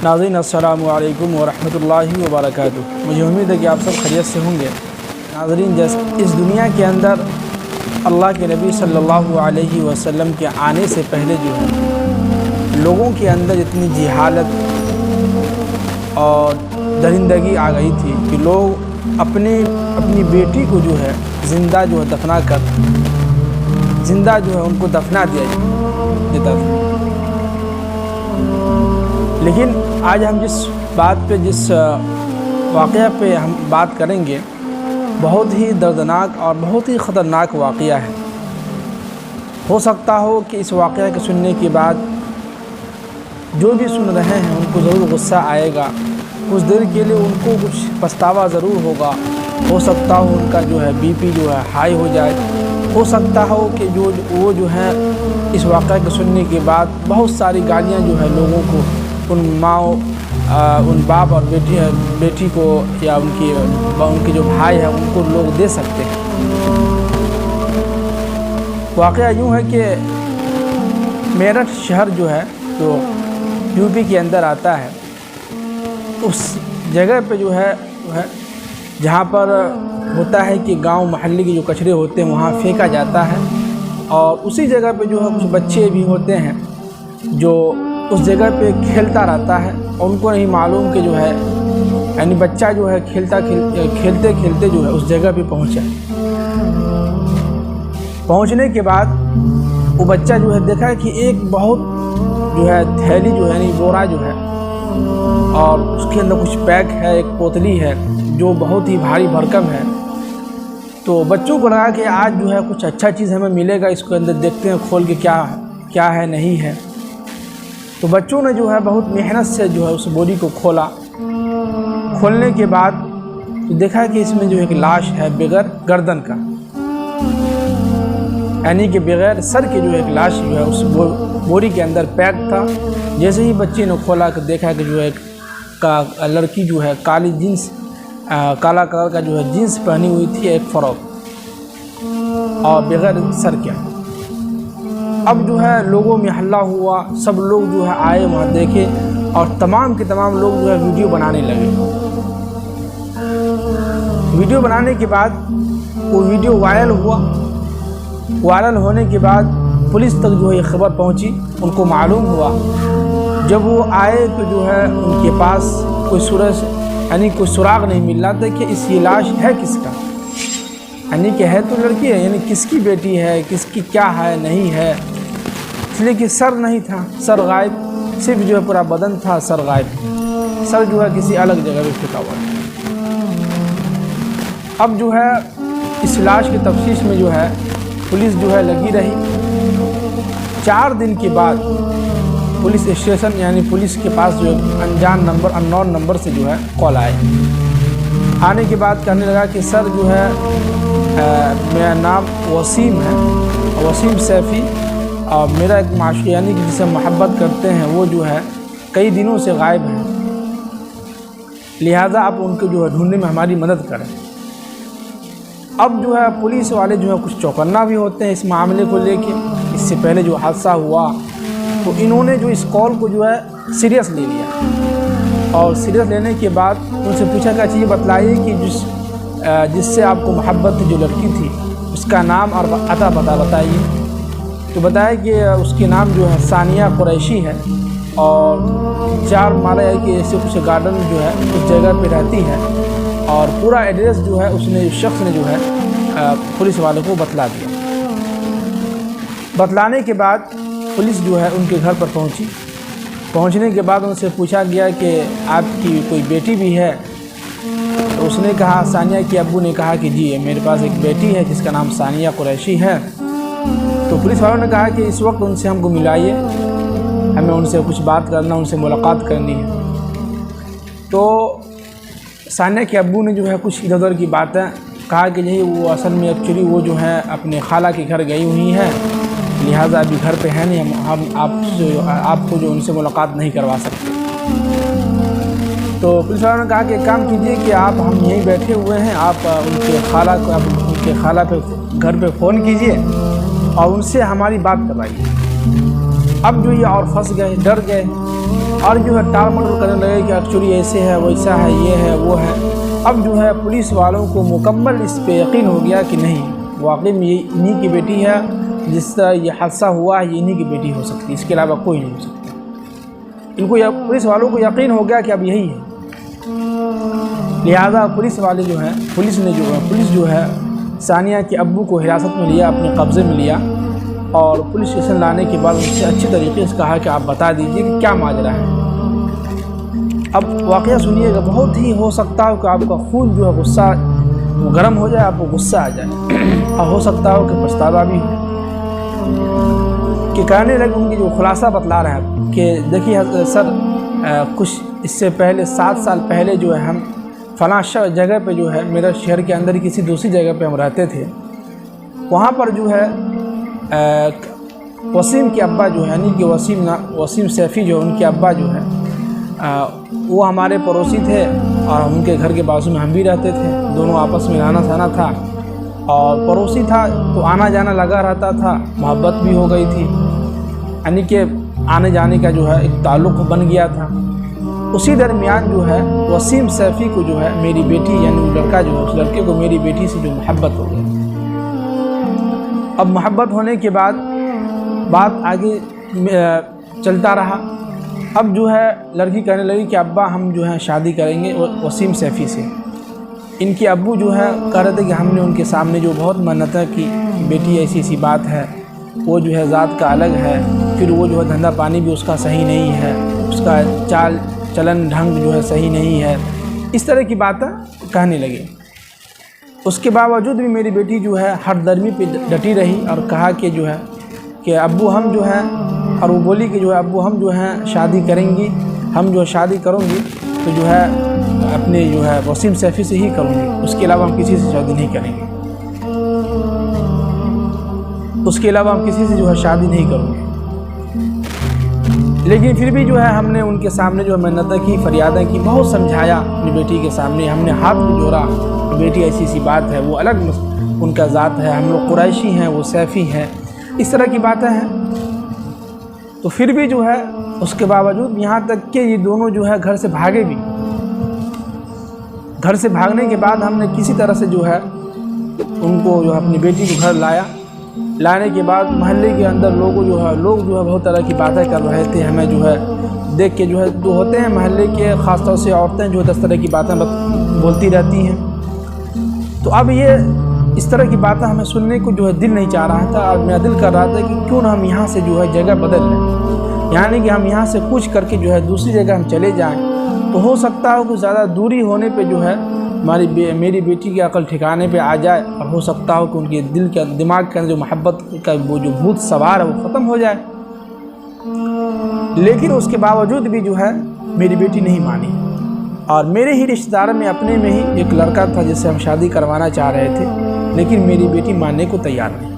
ناظرین السلام علیکم ورحمۃ اللہ وبرکاتہ۔ مجھے امید ہے کہ آپ سب خیریت سے ہوں گے۔ ناظرین، جیسے اس دنیا کے اندر اللہ کے نبی صلی اللہ علیہ وسلم کے آنے سے پہلے جو ہے لوگوں کے اندر اتنی جہالت اور درندگی آ گئی تھی کہ لوگ اپنی بیٹی کو جو ہے زندہ جو ہے دفنا کر زندہ جو ہے ان کو دفنا دیتا تھا۔ لیکن آج ہم جس واقعہ پہ ہم بات کریں گے بہت ہی دردناک اور بہت ہی خطرناک واقعہ ہے۔ ہو سکتا ہو کہ اس واقعہ کے سننے کے بعد جو بھی سن رہے ہیں ان کو ضرور غصہ آئے گا، کچھ دیر کے لیے ان کو کچھ پچھتاوا ضرور ہوگا، ہو سکتا ہو ان کا جو ہے بی پی جو ہے ہائی ہو جائے، ہو سکتا ہو کہ وہ جو ہے اس واقعہ کے سننے کے بعد بہت ساری گالیاں جو ہے لوگوں کو، ان ماؤں ان باپ اور بیٹی کو یا ان کے جو بھائی ہیں ان کو لوگ دے سکتے ہیں۔ واقعہ یوں ہے کہ میرٹھ شہر جو ہے جو یو پی کے اندر آتا ہے، اس جگہ پہ جو ہے جہاں پر ہوتا ہے کہ گاؤں محلے کے جو کچرے ہوتے ہیں وہاں پھینکا جاتا ہے، اور اسی جگہ پہ جو ہے کچھ بچے بھی ہوتے ہیں جو اس جگہ پہ کھیلتا رہتا ہے، اور ان کو نہیں معلوم کہ جو ہے یعنی بچہ جو ہے کھیلتے کھیلتے جو ہے اس جگہ پہ پہنچنے کے بعد وہ بچہ جو ہے دیکھا کہ ایک بہت جو ہے تھیلی جو ہے یعنی بورا جو ہے، اور اس کے اندر کچھ پیک ہے، ایک پوتلی ہے جو بہت ہی بھاری بھرکم ہے۔ تو بچوں کو لگا کہ آج جو ہے کچھ اچھا چیز ہمیں ملے گا، اس کو اندر دیکھتے ہیں کھول کے کیا ہے نہیں ہے۔ تو بچوں نے جو ہے بہت محنت سے جو ہے اس بوری کو کھولنے کے بعد دیکھا کہ اس میں جو ایک لاش ہے بغیر گردن کا، یعنی کہ بغیر سر کے جو ایک لاش جو ہے اس بوری کے اندر پیک تھا۔ جیسے ہی بچے نے کھولا کہ دیکھا کہ جو ایک لڑکی جو ہے کالا کلر کا جو ہے جینس پہنی ہوئی تھی، ایک فراک، اور بغیر سر کے۔ اب جو ہے لوگوں میں ہلہ ہوا، سب لوگ جو ہے آئے وہاں دیکھے، اور تمام کے تمام لوگ جو ہے ویڈیو بنانے لگے۔ ویڈیو بنانے کے بعد وہ ویڈیو وائرل ہوا۔ وائرل ہونے کے بعد پولیس تک جو ہے یہ خبر پہنچی، ان کو معلوم ہوا۔ جب وہ آئے تو جو ہے ان کے پاس کوئی سراغ نہیں مل رہا تھا کہ یہ لاش ہے کس کا، یعنی کہ ہے تو لڑکی ہے، یعنی کس کی بیٹی ہے، کس کی کیا ہے نہیں ہے، اس لیے کہ سر نہیں تھا، سر غائب، صرف جو ہے پورا بدن تھا، سر غائب، سر جو ہے کسی الگ جگہ پہ پھینکا ہوا تھا۔ اب جو ہے اس لاش کی تفتیش میں جو ہے پولیس جو ہے لگی رہی۔ 4 دن کے بعد پولیس اسٹیشن یعنی پولیس کے پاس جو اننون نمبر سے جو ہے کال آنے کے بعد کہنے لگا کہ سر جو ہے میرا نام وسیم ہے، وسیم سیفی، اور میرا ایک معشوق یعنی کہ جسے محبت کرتے ہیں وہ جو ہے کئی دنوں سے غائب ہیں، لہذا آپ ان کو جو ہے ڈھونڈنے میں ہماری مدد کریں۔ اب جو ہے پولیس والے جو ہے کچھ چوکنا بھی ہوتے ہیں اس معاملے کو لے کے۔ اس سے پہلے جو حادثہ ہوا تو انہوں نے جو اس کال کو جو ہے سیریس لے لیا، اور سیریس لینے کے بعد ان سے پوچھا کہ اچھا یہ بتلائیے کہ جس سے آپ کو محبت جو لڑکی تھی اس کا نام اور عطا بتائیے۔ تو بتایا کہ اس کے نام جو ہے ثانیہ قریشی ہے، اور 4 مالا کہ ایسے کچھ گارڈن جو ہے اس جگہ پہ رہتی ہے، اور پورا ایڈریس جو ہے اس شخص نے جو ہے پولیس والوں کو بتلا دیا۔ بتلانے کے بعد پولیس جو ہے ان کے گھر پر پہنچنے کے بعد ان سے پوچھا گیا کہ آپ کی کوئی بیٹی بھی ہے؟ تو اس نے کہا، ثانیہ کے ابو نے کہا کہ جی میرے پاس ایک بیٹی ہے جس کا نام ثانیہ قریشی ہے۔ تو پولیس والوں نے کہا کہ اس وقت ان سے ہم کو ملائیے، ہمیں ان سے کچھ بات کرنا، ان سے ملاقات کرنی ہے۔ تو ثانیہ کے ابو نے جو ہے کچھ ادھر ادھر کی باتیں کہا کہ یہی وہ اصل میں ایکچولی وہ جو ہے اپنے خالہ کے گھر گئی ہوئی ہیں، لہٰذا ابھی گھر پہ ہے نہیں، ہم آپ کو جو ان سے ملاقات نہیں کروا سکتے۔ تو پولیس والوں نے کہا کہ ایک کام کیجیے کہ ہم یہیں بیٹھے ہوئے ہیں، آپ ان کے خالہ پہ گھر پہ فون کیجیے اور ان سے ہماری بات کروائیے۔ اب جو یہ اور پھنس گئے، ڈر گئے اور جو ہے ٹال مٹول کرنے لگے کہ ایکچولی ایسے ہے ویسا ہے یہ ہے وہ ہے۔ اب جو ہے پولیس والوں کو مکمل اس پہ یقین ہو گیا کہ نہیں واقعی میں یہ انہی کی بیٹی ہے، جس طرح یہ حادثہ ہوا ہے یہ انہی کی بیٹی ہو سکتی ہے، اس کے علاوہ کوئی نہیں ہو سکتا۔ ان کو پولیس والوں کو یقین ہو گیا کہ اب یہی ہے، لہذا پولیس والے جو ہیں پولیس جو ہے ثانیہ کے ابو کو حراست میں لیا، اپنے قبضے میں لیا، اور پولیس اسٹیشن لانے کے بعد اس سے اچھی طریقے سے کہا کہ آپ بتا دیجئے کہ کیا ماجرا ہے۔ اب واقعہ سنیے گا، بہت ہی ہو سکتا ہو کہ آپ کا خون جو ہے غصہ گرم ہو جائے، آپ کو غصہ آ جائے، اور ہو سکتا ہو کہ پچھتاوا بھی ہو۔ کہ کہنے لگے ان کی جو خلاصہ بتلا رہے ہیں کہ دیکھیے سر، کچھ اس سے پہلے 7 سال پہلے جو ہے ہم فلاں جگہ پہ جو ہے میرے شہر کے اندر کسی دوسری جگہ پہ ہم رہتے تھے، وہاں پر جو ہے وسیم کے ابا جو ہے یعنی کہ وسیم سیفی جو ان کے ابا جو ہے وہ ہمارے پڑوسی تھے، اور ان کے گھر کے بازو میں ہم بھی رہتے تھے، دونوں آپس میں آنا جانا تھا، اور پڑوسی تھا تو آنا جانا لگا رہتا تھا، محبت بھی ہو گئی تھی، یعنی کہ آنے جانے کا جو ہے ایک تعلق بن گیا تھا۔ اسی درمیان جو ہے وسیم سیفی کو جو ہے میری بیٹی یعنی لڑکا جو ہے اس لڑکے کو میری بیٹی سے جو محبت ہو گئی۔ اب محبت ہونے کے بعد بات آگے چلتا رہا۔ اب جو ہے لڑکی کہنے لگی کہ ابا ہم جو ہے شادی کریں گے وسیم سیفی سے۔ ان کے ابو جو ہے کہہ رہے تھے کہ ہم نے ان کے سامنے جو بہت منتیں کی، بیٹی ایسی ایسی بات ہے، وہ جو ہے ذات کا الگ ہے، پھر وہ جو ہے دھندا پانی بھی اس کا صحیح نہیں ہے، اس کا چال چلن ڈھنگ جو ہے صحیح نہیں ہے، اس طرح کی باتیں کہنے لگے۔ اس کے باوجود بھی میری بیٹی جو ہے ہر درمی پہ ڈٹی رہی اور کہا کہ جو ہے کہ ابو ہم جو ہے، اور وہ بولی کہ جو ہے ابو ہم جو ہے شادی کریں گی، ہم جو شادی کروں گی تو جو ہے اپنے جو ہے وسیم سیفی سے ہی کروں گی، اس کے علاوہ ہم کسی سے شادی نہیں کریں گے، اس کے علاوہ ہم کسی سے جو ہے شادی نہیں کروں گے۔ لیکن پھر بھی جو ہے ہم نے ان کے سامنے جو ہے منتیں کی، فریادیں کی، بہت سمجھایا اپنی بیٹی کے سامنے، ہم نے ہاتھ بھی جوڑا، بیٹی ایسی ایسی بات ہے، وہ الگ ان کا ذات ہے، ہم لوگ قریشی ہیں، وہ سیفی ہیں، اس طرح کی باتیں ہیں۔ تو پھر بھی جو ہے اس کے باوجود یہاں تک کہ یہ دونوں جو ہے گھر سے بھاگے بھی۔ گھر سے بھاگنے کے بعد ہم نے کسی طرح سے جو ہے ان کو جو ہے اپنی بیٹی کو گھر لایا۔ لانے کے بعد محلے کے اندر لوگ جو ہے بہت طرح کی باتیں کر رہے تھے، ہمیں جو ہے دیکھ کے جو ہے جو ہوتے ہیں محلے کے خاص طور سے عورتیں جو 10 طرح کی باتیں بولتی رہتی ہیں۔ تو اب یہ اس طرح کی باتیں ہمیں سننے کو جو ہے دل نہیں چاہ رہا تھا، اور میرا دل کر رہا تھا کہ کیوں نہ ہم یہاں سے جو ہے جگہ بدل لیں، یعنی کہ ہم یہاں سے کچھ کر کے جو ہے دوسری جگہ ہم چلے جائیں، تو ہو سکتا ہو کہ زیادہ دوری ہونے پہ جو ہے میری بیٹی کی عقل ٹھکانے پہ آ جائے، اور ہو سکتا ہو کہ ان کے دل کے دماغ کے اندر جو محبت کا وہ جو بھوت سوار ہے وہ ختم ہو جائے۔ لیکن اس کے باوجود بھی جو ہے میری بیٹی نہیں مانی، اور میرے ہی رشتہ دار میں اپنے میں ہی ایک لڑکا تھا جس سے ہم شادی کروانا چاہ رہے تھے، لیکن میری بیٹی ماننے کو تیار نہیں۔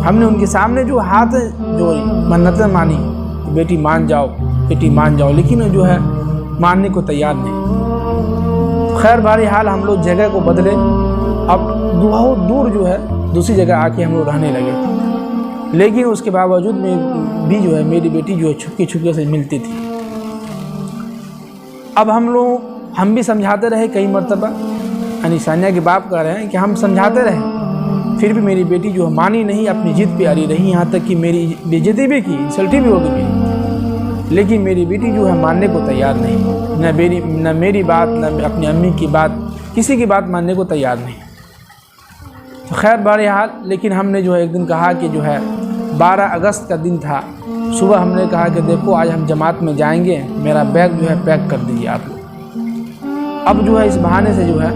ہم نے ان کے سامنے جو ہاتھ جو منتیں مانی، بیٹی مان جاؤ، بیٹی مان جاؤ، لیکن جو ہے ماننے کو تیار نہیں۔ خیر بہرحال ہم لوگ جگہ کو بدلے، اب بہت دور جو ہے دوسری جگہ آ کے ہم لوگ رہنے لگے، لیکن اس کے باوجود میں بھی جو ہے میری بیٹی جو ہے چھپکے سے ملتی تھی۔ اب ہم بھی سمجھاتے رہے کئی مرتبہ، یعنی ثانیہ کے باپ کہہ رہے ہیں کہ ہم سمجھاتے رہے، پھر بھی میری بیٹی جو مانی نہیں، اپنی ضد پہ اڑی رہی، یہاں تک کہ میری بےعزتی بھی کی، انسلٹی بھی ہو گئی میری، لیکن میری بیٹی جو ہے ماننے کو تیار نہیں، نہ میری بات، نہ اپنی امی کی بات، کسی کی بات ماننے کو تیار نہیں۔ خیر بہرحال لیکن ہم نے جو ہے ایک دن کہا کہ جو ہے 12 اگست کا دن تھا، صبح ہم نے کہا کہ دیکھو آج ہم جماعت میں جائیں گے، میرا بیگ جو ہے پیک کر دیجیے آپ لوگ۔ اب جو ہے اس بہانے سے جو ہے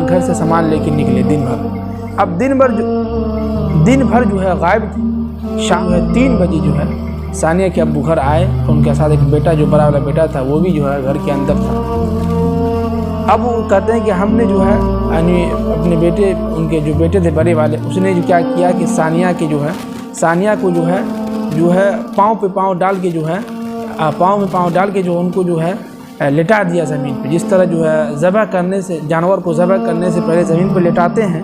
گھر سے سامان لے کے نکلے دن بھر۔ اب دن بھر جو ہے غائب تھی۔ شام 3 بجے جو ہے ثانیہ کے ابو گھر آئے، ان کے ساتھ ایک بیٹا جو بڑا والا بیٹا تھا وہ بھی جو ہے گھر کے اندر تھا۔ اب وہ کہتے ہیں کہ ہم نے جو ہے یعنی اپنے بیٹے، ان کے جو بیٹے تھے بڑے والے، اس نے جو کیا کیا کہ ثانیہ کو جو ہے پاؤں پہ پاؤں ڈال کے جو ہے پاؤں میں پاؤں ڈال کے جو ان کو جو ہے لٹا دیا زمین پہ، جس طرح جو ہے ذبح کرنے سے، جانور کو ذبح کرنے سے پہلے زمین پہ لٹاتے ہیں،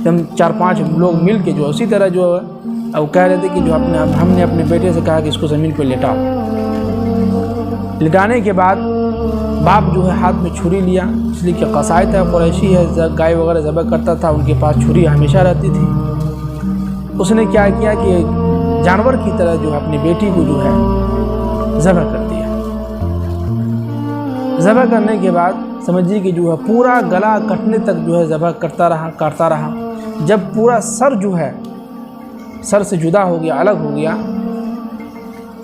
ہم 4-5 لوگ مل کے جو اسی طرح جو ہے وہ کہہ رہے تھے کہ جو ہم نے اپنے بیٹے سے کہا کہ اس کو زمین پہ لٹاؤ۔ لٹانے کے بعد باپ جو ہے ہاتھ میں چھری لیا، اس لیے کہ قصائد ہے، قریشی ہے، گائے وغیرہ ذبح کرتا تھا، ان کے پاس چھری ہمیشہ رہتی تھی۔ اس نے کیا کیا کہ جانور کی طرح جو ہے اپنی بیٹی کو جو ہے ذبح کر دیا۔ ذبح کرنے کے بعد سمجھیے کہ جو ہے پورا گلا کٹنے تک جو ہے ذبح کاٹتا رہا۔ جب پورا سر جو ہے سر سے جدا ہو گیا، الگ ہو گیا،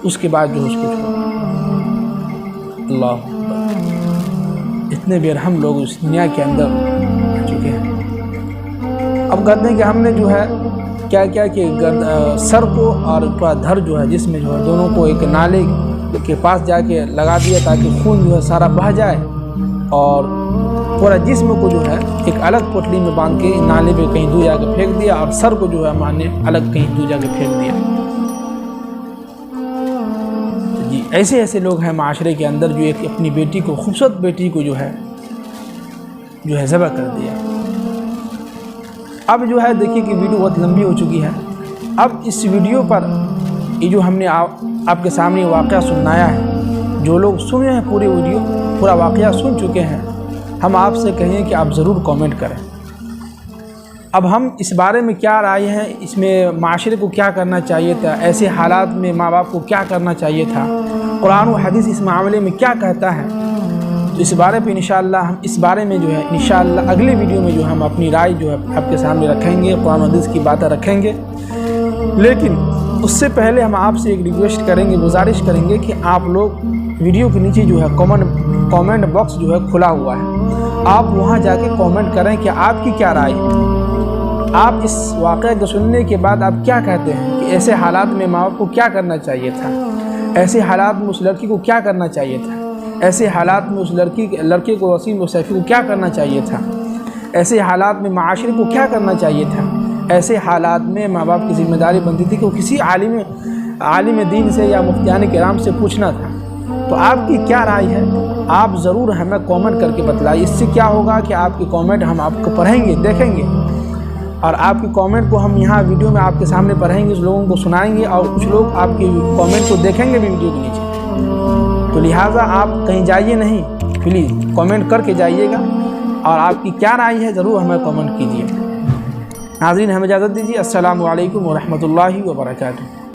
اس کے بعد جو اس کو اللہ اکبر، اتنے بے-رحم لوگ اس دنیا کے اندر آ چکے ہیں۔ اب کہتے ہیں کہ ہم نے جو ہے کیا کیا کہ سر کو اور پورا دھر جو ہے جس میں جو ہے دونوں کو ایک نالے کے پاس جا کے لگا دیا تاکہ خون جو ہے سارا بہہ جائے، اور پورا جسم کو جو ہے ایک الگ پوٹلی میں باندھ کے نالے پہ کہیں دور جا کے پھینک دیا، اور سر کو جو ہے ہم نے الگ کہیں دور جا کے پھینک دیا۔ جی ایسے لوگ ہیں معاشرے کے اندر جو ایک اپنی بیٹی کو، خوبصورت بیٹی کو جو ہے ذبح کر دیا۔ اب جو ہے دیکھیے کہ ویڈیو بہت لمبی ہو چکی ہے۔ اب اس ویڈیو پر یہ جو ہم نے آپ کے سامنے واقعہ سنایا ہے، جو لوگ سنے ہیں پوری ویڈیو، پورا واقعہ سن چکے ہیں، ہم آپ سے کہیں کہ آپ ضرور کامنٹ کریں۔ اب ہم اس بارے میں کیا رائے ہیں، اس میں معاشرے کو کیا کرنا چاہیے تھا، ایسے حالات میں ماں باپ کو کیا کرنا چاہیے تھا، قرآن و حدیث اس معاملے میں کیا کہتا ہے، تو اس بارے پہ انشاءاللہ ہم اس بارے میں جو ہے انشاءاللہ اگلی ویڈیو میں جو ہم اپنی رائے جو ہے آپ کے سامنے رکھیں گے، قرآن و حدیث کی باتیں رکھیں گے۔ لیکن اس سے پہلے ہم آپ سے ایک ریکویسٹ کریں گے، گزارش کریں گے کہ آپ لوگ ویڈیو کے نیچے جو ہے کامنٹ باکس جو ہے کھلا ہوا ہے، آپ وہاں جا کے کامنٹ کریں کہ آپ کی کیا رائے ہے، آپ اس واقعے کو سننے کے بعد آپ کیا کہتے ہیں کہ ایسے حالات میں ماں باپ کو کیا کرنا چاہیے تھا، ایسے حالات میں اس لڑکی کو کیا کرنا چاہیے تھا، ایسے حالات میں اس لڑکے کو، وسیم و سیفی کو کیا کرنا چاہیے تھا، ایسے حالات میں معاشرے کو کیا کرنا چاہیے تھا، ایسے حالات میں ماں باپ کی ذمہ داری بنتی تھی کہ وہ کسی عالم دین سے یا مفتیان کرام سے پوچھنا تھا۔ تو آپ کی کیا رائے ہے، آپ ضرور ہمیں کامنٹ کر کے بتلائیے۔ اس سے کیا ہوگا کہ آپ کی کامنٹ ہم آپ کو پڑھیں گے، دیکھیں گے، اور آپ کی کامنٹ کو ہم یہاں ویڈیو میں آپ کے سامنے پڑھیں گے، اس لوگوں کو سنائیں گے، اور کچھ لوگ آپ کی کامنٹ کو دیکھیں گے بھی ویڈیو کے نیچے۔ تو لہٰذا آپ کہیں جائیے نہیں، پلیز کامنٹ کر کے جائیے گا، اور آپ کی کیا رائے ہے ضرور ہمیں کامنٹ کیجیے۔ ناظرین ہمیں اجازت دیجیے، السلام علیکم ورحمۃ اللہ وبرکاتہ۔